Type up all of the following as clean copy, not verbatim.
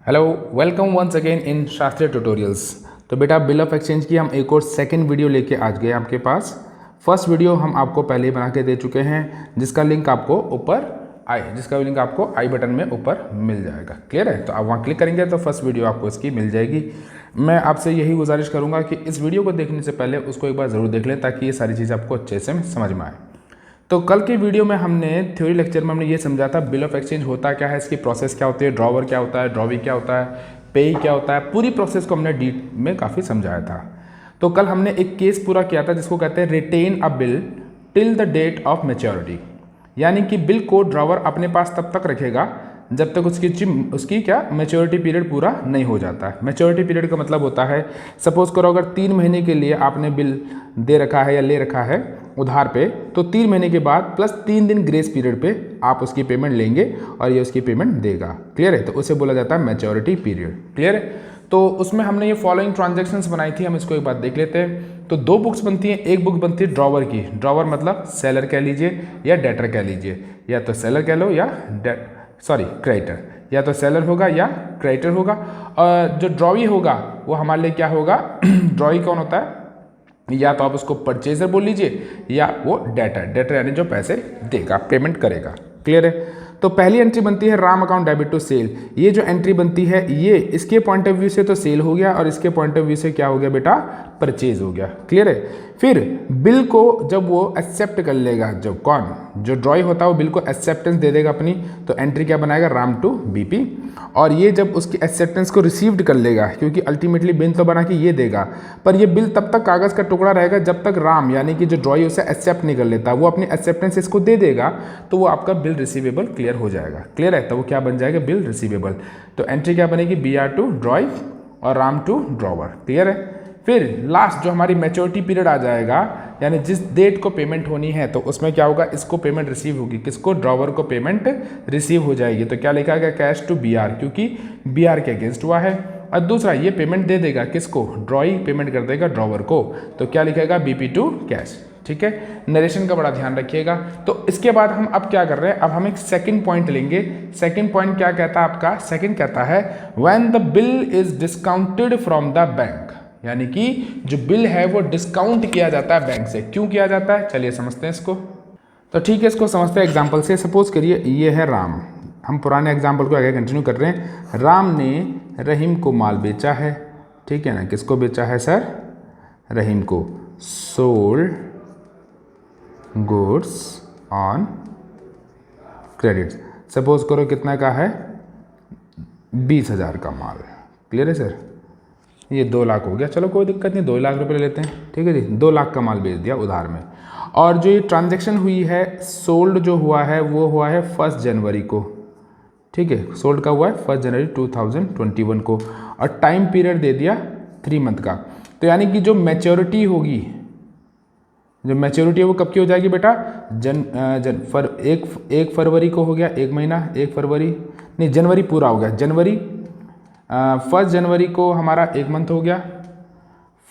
Hello, welcome once again in Shastriya tutorials. तो बेटा bill of exchange की हम एक और सेकंड वीडियो लेके आज गए आपके पास। फर्स्ट वीडियो हम आपको पहले ही बना के दे चुके हैं, जिसका लिंक आपको आई बटन में ऊपर मिल जाएगा। क्लियर है? तो आप वहाँ क्लिक करेंगे तो फर्स्ट वीडियो आपको इसकी मिल जाएगी। मैं आपसे यही गुजारिश करूँगा कि इस वीडियो को देखने से पहले उसको एक बार ज़रूर देख लें, ताकि ये सारी चीज़ें आपको अच्छे से समझ में आए। तो कल के वीडियो में हमने थ्योरी लेक्चर में हमने ये समझा था बिल ऑफ एक्सचेंज होता क्या है, इसकी प्रोसेस क्या होती है, ड्रॉवर क्या होता है, ड्रॉवी क्या होता है, पेई क्या होता है, पूरी प्रोसेस को हमने डीप में काफ़ी समझाया था। तो कल हमने एक केस पूरा किया था जिसको कहते हैं retain a bill till the date of maturity, यानी कि बिल को ड्रॉवर अपने पास तब तक रखेगा जब तक उसकी क्या मैच्योरिटी पीरियड पूरा नहीं हो जाता है। मैच्योरिटी पीरियड का मतलब होता है, सपोज करो अगर 3 महीने के लिए आपने बिल दे रखा है या ले रखा है उधार पे, तो 3 महीने के बाद प्लस 3 दिन ग्रेस पीरियड पे आप उसकी पेमेंट लेंगे और ये उसकी पेमेंट देगा। क्लियर है? तो उसे बोला जाता है मैच्योरिटी पीरियड। क्लियर है? तो उसमें हमने ये फॉलोइंग ट्रांजेक्शंस बनाई थी, हम इसको एक बार देख लेते हैं। तो 2 बुक्स बनती हैं, एक बुक बनती है ड्रॉवर की। ड्रॉवर मतलब सेलर कह लीजिए या डेटर कह लीजिए, या तो सेलर कह लो या क्रेडिटर, या तो सेलर होगा या क्रेडिटर होगा। और जो ड्रॉवी होगा वो हमारे लिए क्या होगा ड्रॉवी कौन होता है? या तो आप उसको परचेजर बोल लीजिए या वो डेटर यानी जो पैसे देगा, पेमेंट करेगा। क्लियर है? तो पहली एंट्री बनती है Ram account debit to sale. ये जो एंट्री बनती है ये इसके पॉइंट ऑफ व्यू से तो सेल हो गया और इसके पॉइंट ऑफ व्यू से क्या हो गया बेटा? परचेज हो गया। क्लियर है? फिर बिल को जब वो एक्सेप्ट कर लेगा, जो ड्रॉई होता है वो बिल को एक्सेप्टेंस दे देगा अपनी, तो एंट्री क्या बनाएगा? Ram to BP. और ये जब उसकी एक्सेप्टेंस को रिसीव्ड कर लेगा, क्योंकि अल्टीमेटली बिल तो बना के ये देगा, पर ये बिल तब तक कागज़ का टुकड़ा रहेगा जब तक राम यानी कि जो ड्रॉई उसे एक्सेप्ट नहीं कर लेता। वो अपनी एक्सेप्टेंस इसको दे देगा तो वो आपका बिल रिसीवेबल क्लियर हो जाएगा। क्लियर है? तो वो क्या बन जाएगा? Bill receivable. तो एंट्री क्या बनेगी? BR टू ड्रॉई और राम टू ड्रॉवर। क्लियर है? फिर लास्ट जो हमारी मैच्योरिटी पीरियड आ जाएगा, यानी जिस डेट को पेमेंट होनी है, तो उसमें क्या होगा? इसको पेमेंट रिसीव होगी, किसको? ड्रॉवर को पेमेंट रिसीव हो जाएगी। तो क्या लिखा गया? कैश टू BR, क्योंकि BR के अगेंस्ट हुआ है। और दूसरा ये पेमेंट दे देगा किसको? ड्रॉई पेमेंट कर देगा ड्रॉवर को, तो क्या लिखेगा? BP to cash. ठीक है? नरेशन का बड़ा ध्यान रखिएगा। तो इसके बाद हम अब क्या कर रहे हैं? अब हम एक सेकंड पॉइंट लेंगे। सेकंड पॉइंट क्या कहता है आपका? सेकंड कहता है when the bill is discounted from the bank, यानी कि जो बिल है वो डिस्काउंट किया जाता है बैंक से। क्यों किया जाता है? चलिए समझते हैं इसको। तो ठीक है, इसको समझते हैं एग्जाम्पल से। सपोज करिए ये है राम, हम पुराने एग्जाम्पल को आगे कंटिन्यू कर रहे हैं। राम ने रहीम को माल बेचा है। ठीक है ना? किसको बेचा है सर? रहीम को। Sold goods on credit. Suppose करो कितना का है? 20,000 का माल। क्लियर है सर? ये 2 लाख हो गया, चलो कोई दिक्कत नहीं, 2 लाख रुपए ले लेते हैं। ठीक है जी, 2 लाख का माल बेच दिया उधार में। और जो ये ट्रांजैक्शन हुई है, सोल्ड जो हुआ है वो हुआ है 1 जनवरी को। ठीक है? सोल्ड का हुआ है 1 जनवरी 2021 को, और टाइम पीरियड दे दिया 3 मंथ का। तो यानी कि जो मैच्योरिटी होगी, जो मैच्योरिटी है वो कब की हो जाएगी बेटा? 1 फरवरी को हो गया, 1 महीना, 1 फरवरी नहीं, जनवरी पूरा हो गया। जनवरी 1 जनवरी को हमारा 1 मंथ हो गया,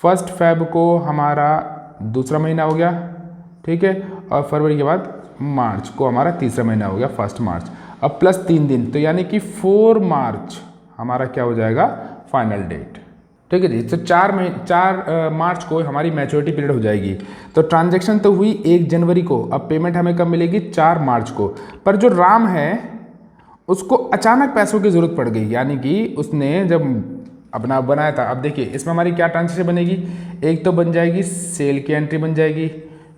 1 फेब को हमारा 2रा महीना हो गया। ठीक है? और फरवरी के बाद मार्च को हमारा 3रा महीना हो गया, 1 मार्च। अब प्लस 3 दिन, तो यानी कि 4 मार्च हमारा क्या हो जाएगा? Final date. ठीक है जी? तो 4 मार्च को हमारी मैच्योरिटी पीरियड हो जाएगी। तो ट्रांजैक्शन तो हुई 1 जनवरी को, अब पेमेंट हमें कब मिलेगी? 4 मार्च को। पर जो राम है उसको अचानक पैसों की ज़रूरत पड़ गई, यानी कि उसने जब अपना बनाया था। अब देखिए इसमें हमारी क्या ट्रांजेक्शन बनेगी? एक तो बन जाएगी सेल की एंट्री बन जाएगी,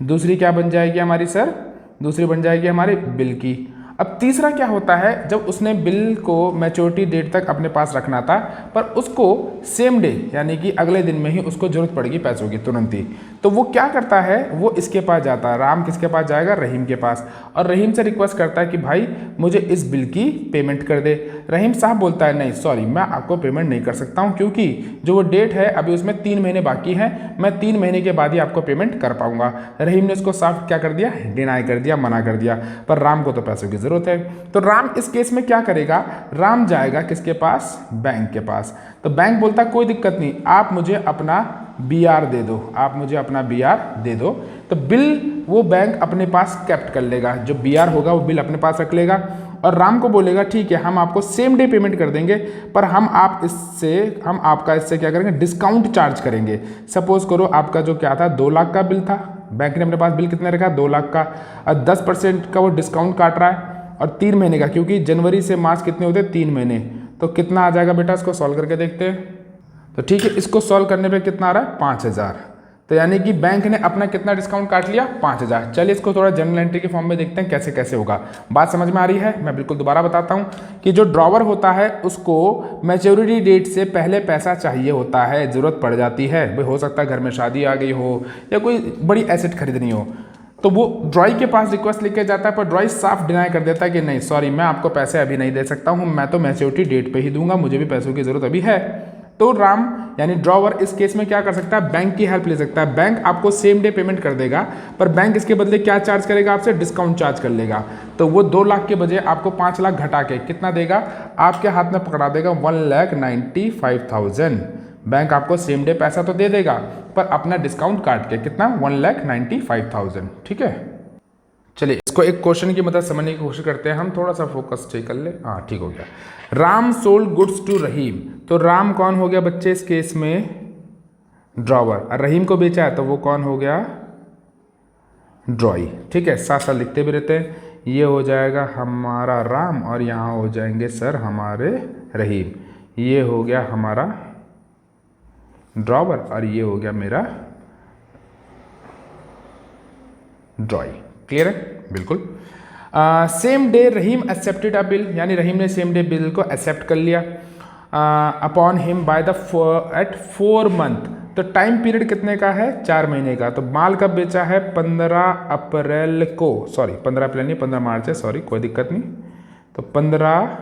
दूसरी क्या बन जाएगी हमारी सर? दूसरी बन जाएगी हमारे बिल की। अब तीसरा क्या होता है? जब उसने बिल को मैच्योरिटी डेट तक अपने पास रखना था, पर उसको सेम डे यानी कि अगले दिन में ही उसको जरूरत पड़ेगी पैसों की तुरंत ही, तो वो क्या करता है? वो इसके पास जाता है। राम किसके पास जाएगा? रहीम के पास, और रहीम से रिक्वेस्ट करता है कि भाई मुझे इस बिल की पेमेंट कर दे। रहीम साहब बोलता है नहीं सॉरी, मैं आपको पेमेंट नहीं कर सकता हूँ, क्योंकि जो वो डेट है अभी उसमें 3 महीने बाकी हैं, मैं 3 महीने के बाद ही आपको पेमेंट कर पाऊंगा। रहीम ने उसको साफ क्या कर दिया? डिनाई कर दिया, मना कर दिया। पर राम को तो पैसों की ज़रूरत है। तो राम इस केस में क्या करेगा, राम जाएगा किसके पास, बैंक के पास। तो बैंक बोलता कोई दिक्कत नहीं, आप मुझे अपना BR दे दो, आप मुझे अपना BR दे दो। तो बिल वो बैंक अपने पास कैप्ट कर लेगा, जो BR होगा वो बिल अपने पास रख लेगा और राम को बोलेगा ठीक है हम आपको सेम डे पेमेंट कर देंगे, पर हम आपका इससे क्या करेंगे, डिस्काउंट चार्ज करेंगे। सपोज करो आपका जो क्या था 2 लाख का बिल था, बैंक ने अपने पास बिल कितने रखा 2 लाख का, और 10% का वो डिस्काउंट काट रहा है और 3 महीने का, क्योंकि जनवरी से मार्च कितने होते हैं 3 महीने। तो कितना आ जाएगा बेटा, इसको सॉल्व करके देखते हैं। तो ठीक है, इसको सॉल्व करने पे कितना आ रहा है 5000। तो यानी कि बैंक ने अपना कितना डिस्काउंट काट लिया 5000। चलिए इसको थोड़ा जनरल एंट्री के फॉर्म में देखते हैं कैसे कैसे होगा। बात समझ में आ रही है, मैं बिल्कुल दोबारा बताता हूं कि जो ड्रॉवर होता है उसको मैच्योरिटी डेट से पहले पैसा चाहिए होता है, ज़रूरत पड़ जाती है, भाई हो सकता है घर में शादी आ गई हो या कोई बड़ी एसेट खरीदनी हो, तो वो ड्रॉई के पास रिक्वेस्ट लेके जाता है, पर ड्रॉई साफ डिनाई कर देता है कि नहीं सॉरी मैं आपको पैसे अभी नहीं दे सकता हूँ, मैं तो मैच्योरिटी डेट पे ही दूंगा, मुझे भी पैसों की ज़रूरत अभी है। तो राम यानी ड्रॉवर इस केस में क्या कर सकता है, बैंक की हेल्प ले सकता है। बैंक आपको सेम डे पेमेंट कर देगा, पर बैंक इसके बदले क्या चार्ज करेगा, आपसे डिस्काउंट चार्ज कर लेगा। तो वो 2 लाख के बजाय आपको 5 लाख घटा के कितना देगा, आपके हाथ में पकड़ा देगा 1,95,000। बैंक आपको सेम डे पैसा तो दे देगा, पर अपना डिस्काउंट काट के कितना 1,95,000। ठीक है, चलिए इसको एक क्वेश्चन की मदद समझने की कोशिश करते हैं हम, थोड़ा सा फोकस ठीक कर ले। हाँ ठीक हो गया। राम सोल्ड गुड्स टू रहीम, तो राम कौन हो गया बच्चे इस केस में, ड्रॉवर, और रहीम को बेचा है तो वो कौन हो गया, ड्रॉई। ठीक है, साथ साथ लिखते भी रहते हैं, ये हो जाएगा हमारा राम और यहाँ हो जाएंगे सर हमारे रहीम। ये हो गया हमारा ड्रॉवर और ये हो गया मेरा ड्रॉई। क्लियर है, बिल्कुल। Same day Rahim accepted a bill, यानी रहीम ने सेम डे बिल को एक्सेप्ट कर लिया upon him by the at 4 month. तो टाइम पीरियड कितने का है, 4 महीने का। तो माल कब बेचा है, 15 अप्रैल को, सॉरी 15 अप्रैल नहीं 15 मार्च है, सॉरी कोई दिक्कत नहीं। तो 15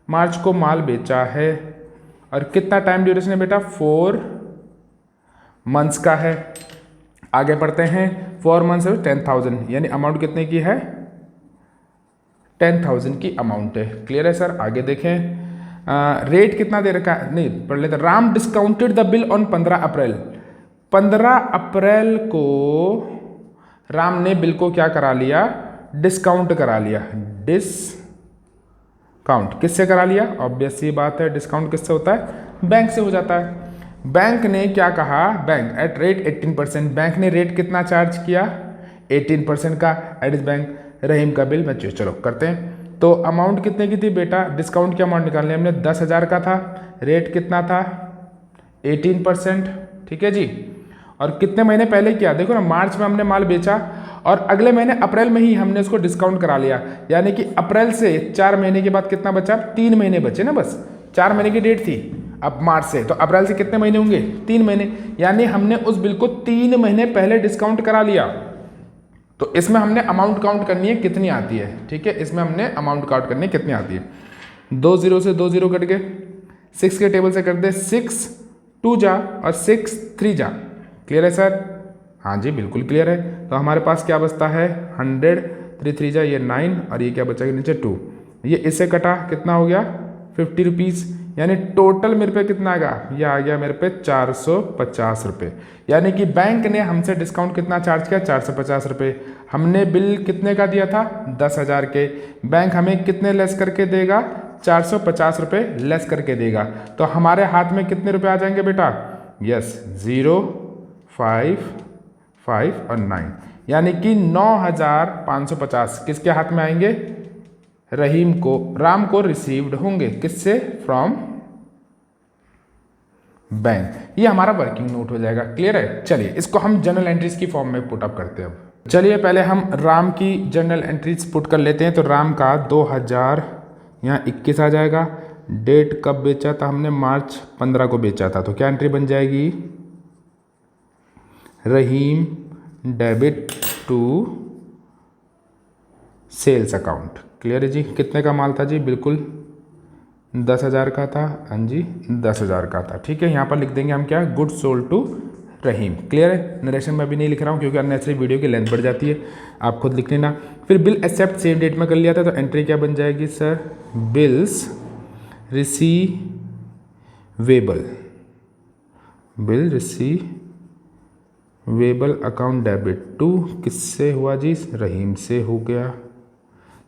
मार्च को माल बेचा है और कितना टाइम ड्यूरेशन है बेटा, 4 मंथ्स का है। आगे पढ़ते हैं, 4 मंथ्स है 10,000, यानी अमाउंट कितने की है, 10,000 की अमाउंट है। क्लियर है सर, आगे देखें। रेट कितना दे रखा है, नहीं पढ़ लेते। Ram discounted the bill on 15 अप्रैल, 15 अप्रैल को राम ने बिल को क्या करा लिया, डिस्काउंट करा लिया। डिस्काउंट किससे करा लिया, ऑब्वियस सी बात है, डिस्काउंट किससे होता है, बैंक से हो जाता है। बैंक ने क्या कहा, बैंक एट रेट 18%, बैंक ने रेट कितना चार्ज किया 18% का, एट इज बैंक रहीम का बिल मैच्योर। चलो करते हैं। तो अमाउंट कितने की थी बेटा, डिस्काउंट की अमाउंट निकालनी हमने 10,000 का था, रेट कितना था 18%। ठीक है जी, और कितने महीने पहले किया, देखो ना मार्च में हमने माल बेचा और अगले महीने अप्रैल में ही हमने उसको डिस्काउंट करा लिया, यानी कि अप्रैल से 4 महीने के बाद कितना बचा, 3 महीने बचे ना, बस 4 महीने की डेट थी अब मार्च से, तो अप्रैल से कितने महीने होंगे 3 महीने, यानी हमने उस बिल को 3 महीने पहले डिस्काउंट करा लिया। तो इसमें हमने अमाउंट काउंट करनी है कितनी आती है। ठीक है, इसमें हमने अमाउंट काउंट करनी है कितनी आती है। 2 0 से 2 0 कट गए, 6 के टेबल से कर दे, 6 2 जा और 6 3 जा। क्लियर है सर, हाँ जी बिल्कुल क्लियर है। तो हमारे पास क्या बचता है 100, 3 3 जा ये 9 और ये क्या बचेगा नीचे 2, ये इससे कटा कितना हो गया 50 रुपीज़, यानी टोटल मेरे पे कितना आएगा, ये आ गया मेरे पे 450 रुपये। यानी कि बैंक ने हमसे डिस्काउंट कितना चार्ज किया 450 रुपये। हमने बिल कितने का दिया था 10,000 के, बैंक हमें कितने लेस करके देगा 450 रुपये लेस करके देगा। तो हमारे हाथ में कितने रुपए आ जाएंगे बेटा, यस 0 5 5 और 9, यानी कि 9,550 किसके हाथ में आएंगे, रहीम को, राम को रिसीव्ड होंगे, किससे, फ्रॉम बैंक। ये हमारा वर्किंग नोट हो जाएगा। क्लियर है, चलिए इसको हम जर्नल एंट्रीज की फॉर्म में पुट अप करते हैं। अब चलिए पहले हम राम की जर्नल एंट्रीज पुट कर लेते हैं। तो राम का 2000 यहाँ 21 आ जाएगा, डेट कब बेचा था हमने, मार्च 15 को बेचा था। तो क्या एंट्री बन जाएगी, Rahim debit to sales account. Clear है जी, कितने का माल था जी, बिल्कुल 10,000 का था, हाँ जी 10,000 का था। ठीक है, यहाँ पर लिख देंगे हम क्या, good sold to Rahim. Clear है? नरेशन में भी नहीं लिख रहा हूँ क्योंकि अननेसेसरी वीडियो की लेंथ बढ़ जाती है, आप खुद लिख लेना। फिर बिल एक्सेप्ट सेम डेट में कर लिया था, तो एंट्री क्या बन जाएगी sir? Bills receivable, bill receivable account debit to किससे हुआ जी? रहीम से हो गया।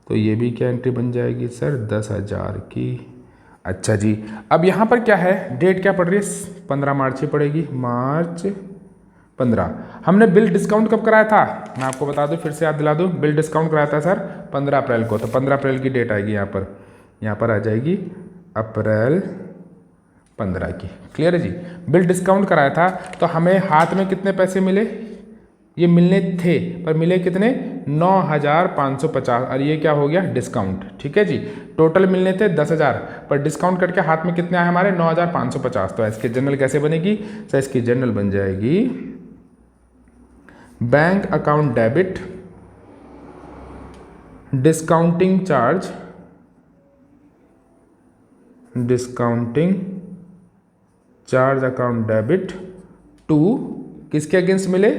तो ये भी क्या एंट्री बन जाएगी सर? 10,000 की। अच्छा जी, अब यहाँ पर क्या है? डेट क्या पड़ रही है? 15 मार्च ही पड़ेगी, मार्च 15। हमने बिल डिस्काउंट कब कराया था? मैं आपको बता दूं, फिर से याद दिला दूं। बिल डिस्काउंट कराया था सर 15 अप्रैल को, तो 15 अप्रैल की डेट आएगी यहाँ पर आ जाएगी अप्रैल 15 की। क्लियर है जी? बिल डिस्काउंट कराया था तो हमें हाथ में कितने पैसे मिले? ये मिलने थे पर मिले कितने? 9,550, और ये क्या हो गया? डिस्काउंट। ठीक है जी, टोटल मिलने थे 10,000 पर डिस्काउंट करके हाथ में कितने आए हमारे? 9,550। तो इसकी जनरल कैसे बनेगी? तो इसकी जनरल बन जाएगी bank account debit discounting charge account debit to किसके अगेंस्ट मिले?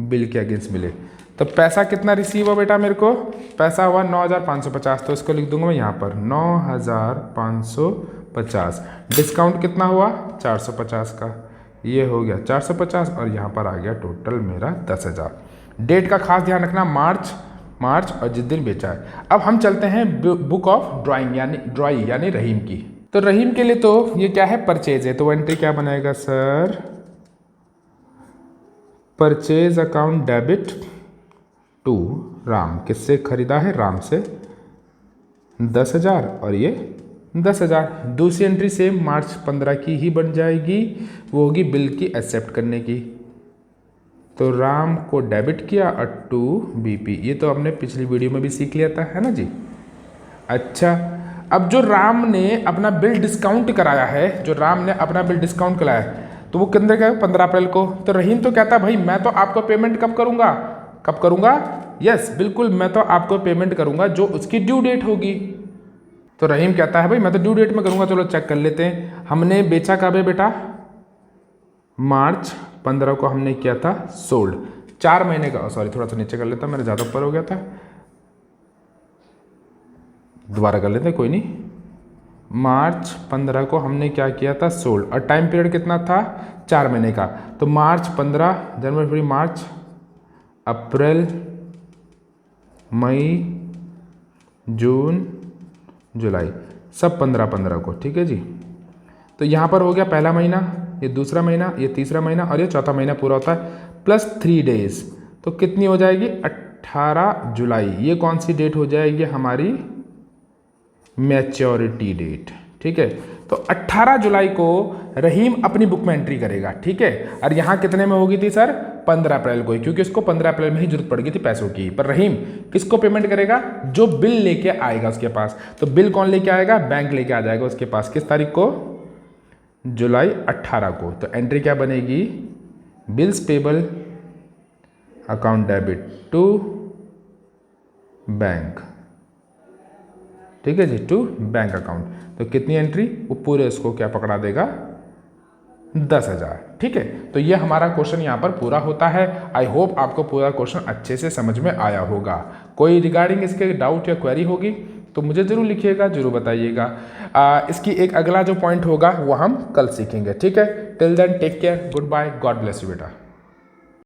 बिल के अगेंस्ट मिले। तो पैसा कितना रिसीव हुआ बेटा मेरे को? पैसा हुआ 9,550, तो इसको लिख दूंगा मैं यहाँ पर 9,550। डिस्काउंट कितना हुआ? 450 का, ये हो गया 450, और यहाँ पर आ गया टोटल मेरा 10,000। डेट का खास ध्यान रखना, मार्च और जिस दिन बेचा है। अब हम चलते हैं बुक ऑफ ड्राइंग यानी रहीम की। तो रहीम के लिए तो ये क्या है? परचेज है, तो एंट्री क्या बनाएगा sir? Purchase account debit to Ram. किससे खरीदा है? राम से 10,000, और ये 10,000। दूसरी एंट्री सेम मार्च 15 की ही बन जाएगी, वो होगी बिल की एक्सेप्ट करने की। तो राम को डेबिट किया और टू बीपी, ये तो हमने पिछली वीडियो में भी सीख लिया था, है ना जी। अच्छा, अब जो राम ने अपना बिल डिस्काउंट कराया है, तो वो कितने का है? 15 अप्रैल को। तो रहीम तो कहता है भाई मैं तो आपको पेमेंट कब करूंगा? यस बिल्कुल, मैं तो आपको पेमेंट करूंगा जो उसकी ड्यू डेट होगी। तो रहीम कहता है भाई मैं तो ड्यू डेट में करूंगा। चलो चेक कर लेते हैं, हमने बेचा कब है बेटा? मार्च 15 को हमने किया था सोल्ड। 4 महीने का, सॉरी थोड़ा सा नीचे कर लेता, मेरा ज़्यादा ऊपर हो गया था, दोबारा कर लेते, कोई नहीं। मार्च 15 को हमने क्या किया था? सोल्ड। और टाइम पीरियड कितना था? 4 महीने का। तो मार्च 15, जनवरी, फरवरी, मार्च, अप्रैल, मई, जून, जुलाई, सब 15 को। ठीक है जी। तो यहाँ पर हो गया पहला महीना, ये दूसरा महीना, ये तीसरा महीना, और ये चौथा महीना पूरा होता है, प्लस 3 डेज। तो कितनी हो जाएगी? 18 जुलाई। ये कौन सी डेट हो जाएगी? हमारी मैच्योरिटी डेट। ठीक है, तो 18 जुलाई को रहीम अपनी बुक में एंट्री करेगा। ठीक है, और यहाँ कितने में होगी थी सर? 15 अप्रैल को ही, क्योंकि उसको 15 अप्रैल में ही जरूरत पड़ गई थी पैसों की। पर रहीम किसको पेमेंट करेगा? जो बिल लेके आएगा उसके पास। तो बिल कौन लेके आएगा? बैंक लेके आ जाएगा उसके पास। किस तारीख को? जुलाई 18 को। तो एंट्री क्या बनेगी? Bills payable account debit to bank. ठीक है जी, टू बैंक अकाउंट। तो कितनी एंट्री? वो पूरे उसको क्या पकड़ा देगा? 10,000। ठीक है, तो ये हमारा क्वेश्चन यहाँ पर पूरा होता है। आई होप आपको पूरा क्वेश्चन अच्छे से समझ में आया होगा। कोई रिगार्डिंग इसके डाउट या क्वेरी होगी तो मुझे ज़रूर लिखिएगा, जरूर बताइएगा। इसकी एक अगला जो पॉइंट होगा वो हम कल सीखेंगे। ठीक है, till then take care, good bye, God bless you बेटा।